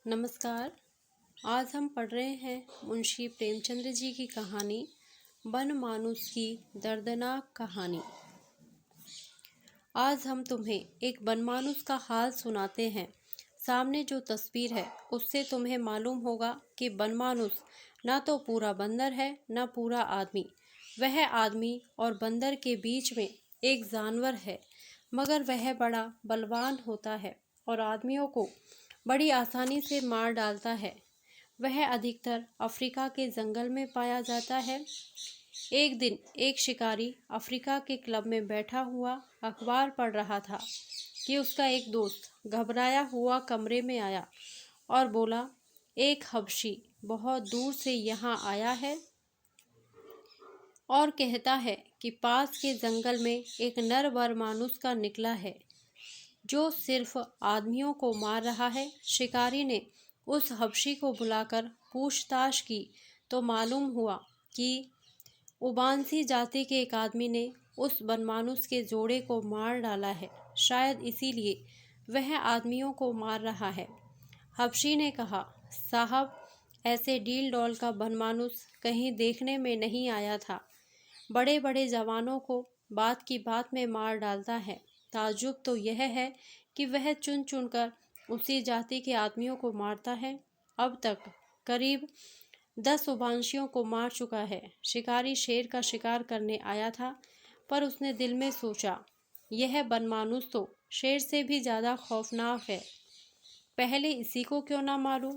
नमस्कार। आज हम पढ़ रहे हैं मुंशी प्रेमचंद जी की कहानी बनमानुस की दर्दनाक कहानी। आज हम तुम्हें एक बनमानुस का हाल सुनाते हैं। सामने जो तस्वीर है उससे तुम्हें मालूम होगा कि बनमानुस ना तो पूरा बंदर है ना पूरा आदमी। वह आदमी और बंदर के बीच में एक जानवर है, मगर वह बड़ा बलवान होता है और आदमियों को बड़ी आसानी से मार डालता है। वह अधिकतर अफ्रीका के जंगल में पाया जाता है। एक दिन एक शिकारी अफ्रीका के क्लब में बैठा हुआ अखबार पढ़ रहा था कि उसका एक दोस्त घबराया हुआ कमरे में आया और बोला, एक हबशी बहुत दूर से यहाँ आया है और कहता है कि पास के जंगल में एक नर बनमानुस का निकला है जो सिर्फ आदमियों को मार रहा है। शिकारी ने उस हबशी को बुलाकर पूछताछ की तो मालूम हुआ कि उबांसी जाति के एक आदमी ने उस बनमानुस के जोड़े को मार डाला है। शायद इसीलिए वह आदमियों को मार रहा है। हबशी ने कहा, साहब, ऐसे डील डॉल का बनमानुस कहीं देखने में नहीं आया था। बड़े बड़े जवानों को बात की बात में मार डालता है। ताज्जुब तो यह है कि वह चुन चुन कर उसी जाति के आदमियों को मारता है। अब तक करीब 10 उबांशियों को मार चुका है। शिकारी शेर का शिकार करने आया था, पर उसने दिल में सोचा, यह बनमानुस तो शेर से भी ज़्यादा खौफनाक है। पहले इसी को क्यों ना मारूं।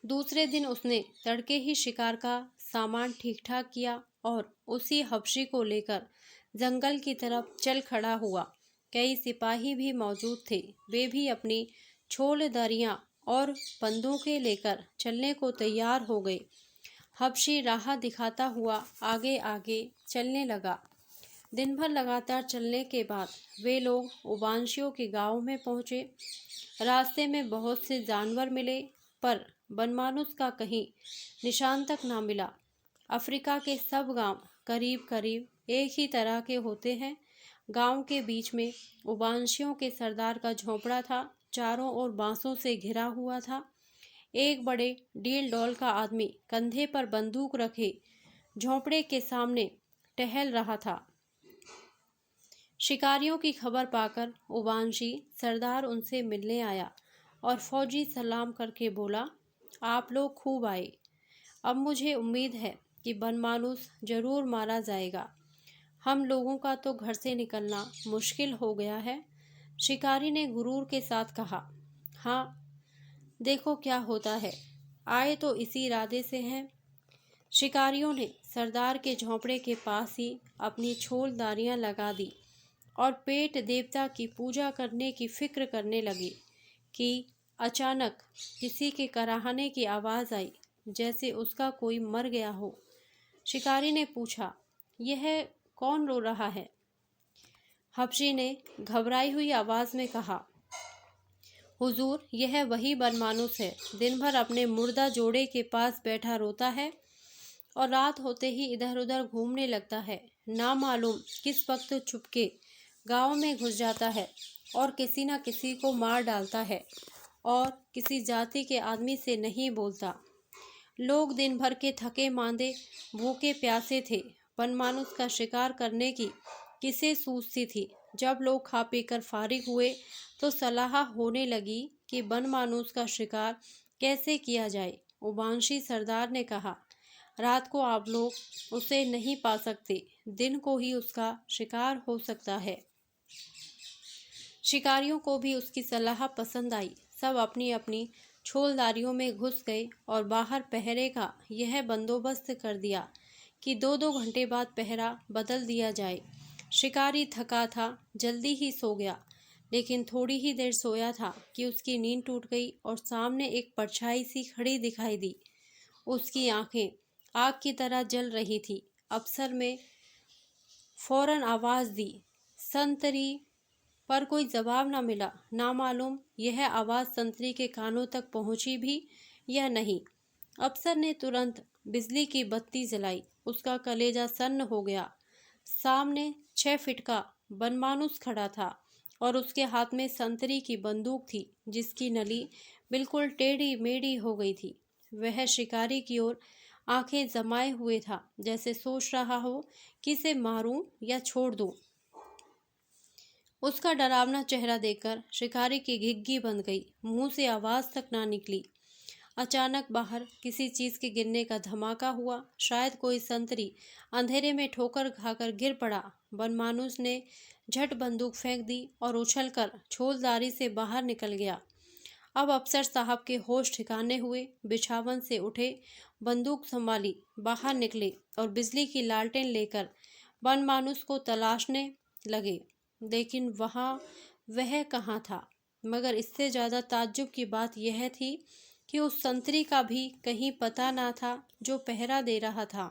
दूसरे दिन उसने तड़के ही शिकार का सामान ठीक ठाक किया और उसी हबशी को लेकर जंगल की तरफ चल खड़ा हुआ। कई सिपाही भी मौजूद थे। वे भी अपनी छोल दरियां और बंदूकें लेकर चलने को तैयार हो गए। हबशी राह दिखाता हुआ आगे आगे चलने लगा। दिन भर लगातार चलने के बाद वे लोग उबांशियों के गांव में पहुंचे। रास्ते में बहुत से जानवर मिले, पर बनमानुस का कहीं निशान तक ना मिला। अफ्रीका के सब गांव करीब करीब एक ही तरह के होते हैं। गांव के बीच में उबांशियों के सरदार का झोंपड़ा था, चारों ओर बांसों से घिरा हुआ था। एक बड़े डील डॉल का आदमी कंधे पर बंदूक रखे झोंपड़े के सामने टहल रहा था। शिकारियों की खबर पाकर उबांशी सरदार उनसे मिलने आया और फौजी सलाम करके बोला, आप लोग खूब आए। अब मुझे उम्मीद है कि बनमानुस जरूर मारा जाएगा। हम लोगों का तो घर से निकलना मुश्किल हो गया है। शिकारी ने गुरूर के साथ कहा, हाँ, देखो क्या होता है। आए तो इसी इरादे से हैं। शिकारियों ने सरदार के झोंपड़े के पास ही अपनी छोलदारियां लगा दी और पेट देवता की पूजा करने की फिक्र करने लगे कि अचानक किसी के कराहने की आवाज़ आई, जैसे उसका कोई मर गया हो। शिकारी ने पूछा, यह कौन रो रहा है? हबशी ने घबराई हुई आवाज़ में कहा, हुजूर, यह वही बनमानुस है। दिन भर अपने मुर्दा जोड़े के पास बैठा रोता है और रात होते ही इधर उधर घूमने लगता है। ना मालूम किस वक्त चुपके गांव में घुस जाता है और किसी न किसी को मार डालता है और किसी जाति के आदमी से नहीं बोलता। लोग दिन भर के थके मांदे भूखे प्यासे थे। बनमानुस का शिकार करने की किसे सूझती थी। जब लोग खा पी कर फारिग हुए तो सलाह होने लगी कि बनमानुस का शिकार कैसे किया जाए। उबांशी सरदार ने कहा, रात को आप लोग उसे नहीं पा सकते, दिन को ही उसका शिकार हो सकता है। शिकारियों को भी उसकी सलाह पसंद आई। सब अपनी अपनी छोलदारियों में घुस गए और बाहर पहरे का यह बंदोबस्त कर दिया कि 2-2 घंटे बाद पहरा बदल दिया जाए। शिकारी थका था, जल्दी ही सो गया, लेकिन थोड़ी ही देर सोया था कि उसकी नींद टूट गई और सामने एक परछाई सी खड़ी दिखाई दी। उसकी आंखें आग की तरह जल रही थी। अफसर में फौरन आवाज़ दी, संतरी, पर कोई जवाब न मिला। ना मालूम यह आवाज़ संतरी के कानों तक पहुंची भी या नहीं। अफसर ने तुरंत बिजली की बत्ती जलाई। उसका कलेजा सन्न हो गया। सामने 6 फीट का बनमानुस खड़ा था और उसके हाथ में संतरी की बंदूक थी, जिसकी नली बिल्कुल टेढ़ी मेढ़ी हो गई थी। वह शिकारी की ओर आंखें जमाए हुए था, जैसे सोच रहा हो कि इसे मारूं या छोड़ दूं। उसका डरावना चेहरा देखकर शिकारी की घिघी बंद गई, मुंह से आवाज तक ना निकली। अचानक बाहर किसी चीज के गिरने का धमाका हुआ। शायद कोई संतरी अंधेरे में ठोकर खाकर गिर पड़ा। बनमानुस ने झट बंदूक फेंक दी और उछलकर छोलदारी से बाहर निकल गया। अब अफसर साहब के होश ठिकाने हुए, बिछावन से उठे, बंदूक संभाली, बाहर निकले और बिजली की लालटेन लेकर बनमानुस को तलाशने लगे। लेकिन वहाँ वह कहाँ था। मगर इससे ज़्यादा ताज्जुब की बात यह थी कि उस संतरी का भी कहीं पता ना था जो पहरा दे रहा था।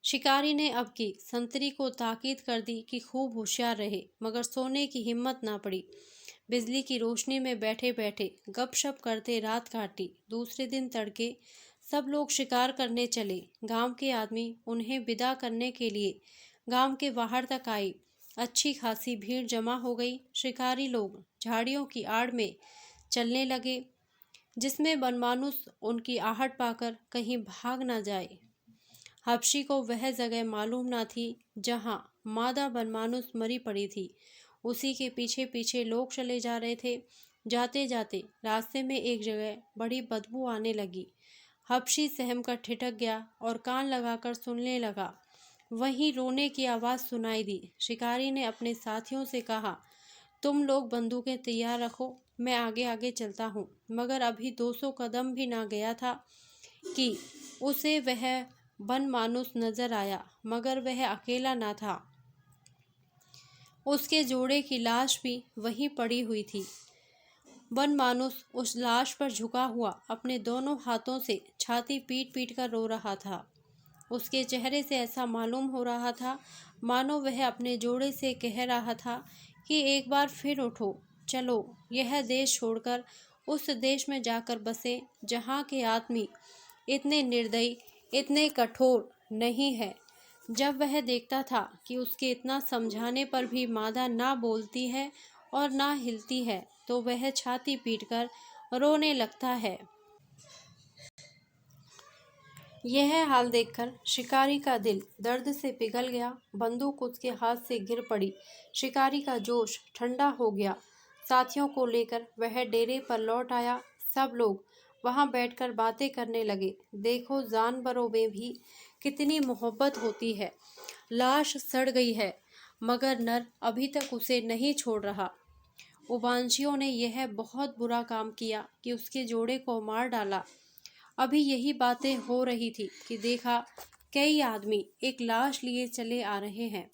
शिकारी ने अब की संतरी को ताकीद कर दी कि खूब होशियार रहे, मगर सोने की हिम्मत ना पड़ी। बिजली की रोशनी में बैठे बैठे गपशप करते रात काटी। दूसरे दिन तड़के सब लोग शिकार करने चले। गांव के आदमी उन्हें विदा करने के लिए गांव के बाहर तक आए। अच्छी खासी भीड़ जमा हो गई। शिकारी लोग झाड़ियों की आड़ में चलने लगे, जिसमें बनमानुस उनकी आहट पाकर कहीं भाग न जाए। हबशी को वह जगह मालूम न थी जहां मादा बनमानुस मरी पड़ी थी। उसी के पीछे पीछे लोग चले जा रहे थे। जाते जाते रास्ते में एक जगह बड़ी बदबू आने लगी। हबशी सहम कर ठिठक गया और कान लगाकर सुनने लगा। वहीं रोने की आवाज़ सुनाई दी। शिकारी ने अपने साथियों से कहा, तुम लोग बंदूकें तैयार रखो, मैं आगे आगे चलता हूँ। मगर अभी 200 कदम भी ना गया था कि उसे वह बनमानुस नजर आया, मगर वह अकेला ना था। उसके जोड़े की लाश भी वहीं पड़ी हुई थी। बनमानुस उस लाश पर झुका हुआ अपने दोनों हाथों से छाती पीट पीट कर रो रहा था। उसके चेहरे से ऐसा मालूम हो रहा था मानो वह अपने जोड़े से कह रहा था कि एक बार फिर उठो, चलो यह देश छोड़कर उस देश में जाकर बसे जहाँ के आदमी इतने निर्दयी, इतने कठोर नहीं है। जब वह देखता था कि उसके इतना समझाने पर भी मादा ना बोलती है और ना हिलती है, तो वह छाती पीटकर रोने लगता है। यह हाल देखकर शिकारी का दिल दर्द से पिघल गया। बंदूक उसके हाथ से गिर पड़ी। शिकारी का जोश ठंडा हो गया। साथियों को लेकर वह डेरे पर लौट आया। सब लोग वहां बैठकर बातें करने लगे। देखो, जानवरों में भी कितनी मोहब्बत होती है। लाश सड़ गई है, मगर नर अभी तक उसे नहीं छोड़ रहा। उबांशियों ने यह बहुत बुरा काम किया कि उसके जोड़े को मार डाला। अभी यही बातें हो रही थी कि देखा, कई आदमी एक लाश लिए चले आ रहे हैं।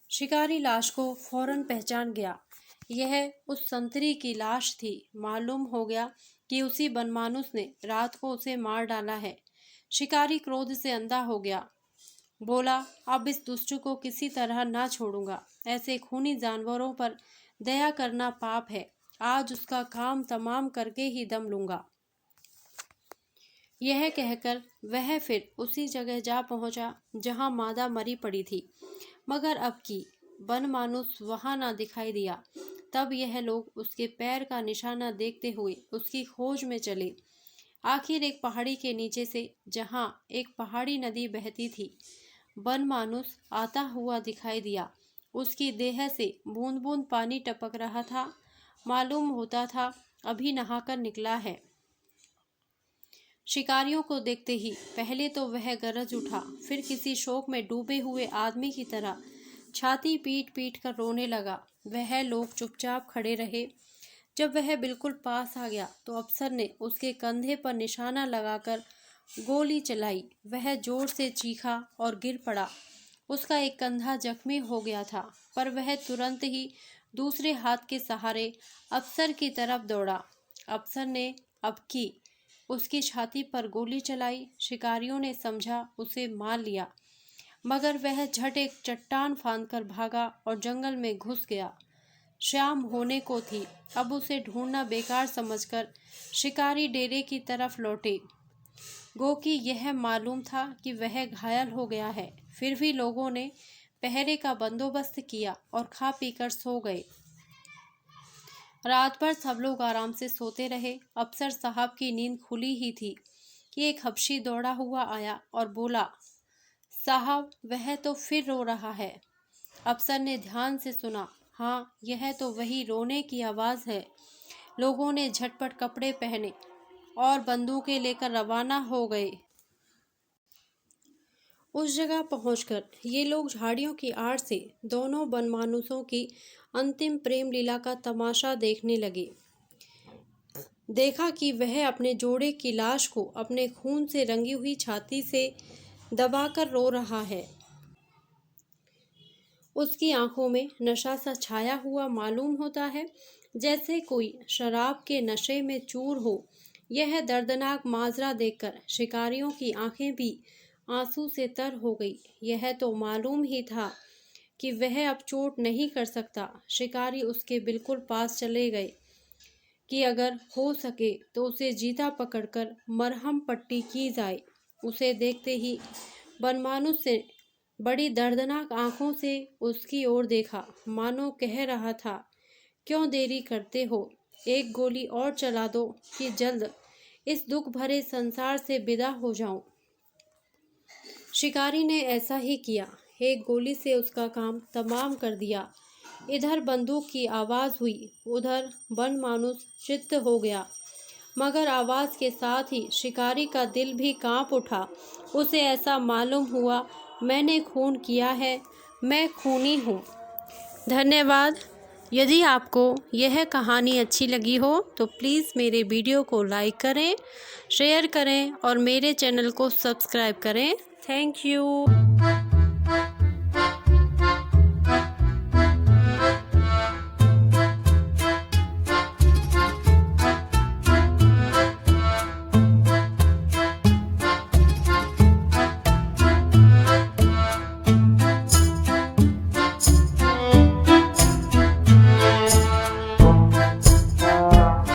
शिकारी लाश को फौरन पहचान गया। यह उस संतरी की लाश थी। मालूम हो गया कि उसी बनमानुस ने रात को उसे मार डाला है। शिकारी क्रोध से अंधा हो गया। बोला, अब इस दुष्ट को किसी तरह ना छोड़ूंगा। ऐसे खूनी जानवरों पर दया करना पाप है। आज उसका काम तमाम करके ही दम लूंगा। यह कहकर वह फिर उसी जगह जा पहुंचा जहां मादा मरी पड़ी थी, मगर अब की बनमानुस वहां ना दिखाई दिया। तब यह लोग उसके पैर का निशाना देखते हुए उसकी खोज में चले। आखिर एक पहाड़ी के नीचे से, जहां एक पहाड़ी नदी बहती थी, बनमानुस आता हुआ दिखाई दिया। उसकी देह से बूंद बूंद पानी टपक रहा था। मालूम होता था अभी नहाकर निकला है। शिकारियों को देखते ही पहले तो वह गरज उठा, फिर किसी शोक में डूबे हुए आदमी की तरह छाती पीट पीट कर रोने लगा। वह लोग चुपचाप खड़े रहे। जब वह बिल्कुल पास आ गया तो अफसर ने उसके कंधे पर निशाना लगाकर गोली चलाई। वह जोर से चीखा और गिर पड़ा। उसका एक कंधा जख्मी हो गया था, पर वह तुरंत ही दूसरे हाथ के सहारे अफसर की तरफ दौड़ा। अफसर ने अब की उसकी छाती पर गोली चलाई। शिकारियों ने समझा उसे मार लिया, मगर वह झट एक चट्टान फांदकर भागा और जंगल में घुस गया। शाम होने को थी। अब उसे ढूंढना बेकार समझकर शिकारी डेरे की तरफ लौटे। गोकी यह मालूम था कि वह घायल हो गया है, फिर भी लोगों ने पहरे का बंदोबस्त किया और खा पीकर सो गए। रात भर सब लोग आराम से सोते रहे। अफसर साहब की नींद खुली ही थी कि एक हबशी दौड़ा हुआ आया और बोला, साहब वह तो फिर रो रहा है। अफसर ने ध्यान से सुना। हाँ, यह तो वही रोने की आवाज़ है। लोगों ने झटपट कपड़े पहने और बंदूकें लेकर रवाना हो गए। उस जगह पहुंचकर ये लोग झाड़ियों की आड़ से दोनों बनमानुसों की अंतिम प्रेम लीला का तमाशा देखने लगे। देखा कि वह अपने जोड़े की लाश को अपने खून से रंगी हुई छाती से दबाकर रो रहा है। उसकी आंखों में नशा सा छाया हुआ मालूम होता है, जैसे कोई शराब के नशे में चूर हो। यह दर्दनाक माजरा देखकर शिकारियों की आंखें भी आंसू से तर हो गई। यह तो मालूम ही था कि वह अब चोट नहीं कर सकता। शिकारी उसके बिल्कुल पास चले गए कि अगर हो सके तो उसे जीता पकड़कर मरहम पट्टी की जाए। उसे देखते ही बनमानुस से बड़ी दर्दनाक आंखों से उसकी ओर देखा, मानो कह रहा था, क्यों देरी करते हो? एक गोली और चला दो कि जल्द इस दुख भरे संसार से विदा हो जाऊं। शिकारी ने ऐसा ही किया। एक गोली से उसका काम तमाम कर दिया। इधर बंदूक की आवाज़ हुई, उधर बनमानुस चित्त हो गया, मगर आवाज़ के साथ ही शिकारी का दिल भी कांप उठा। उसे ऐसा मालूम हुआ, मैंने खून किया है, मैं खूनी हूँ। धन्यवाद। यदि आपको यह कहानी अच्छी लगी हो तो प्लीज़ मेरे वीडियो को लाइक करें, शेयर करें और मेरे चैनल को सब्सक्राइब करें। Thank you.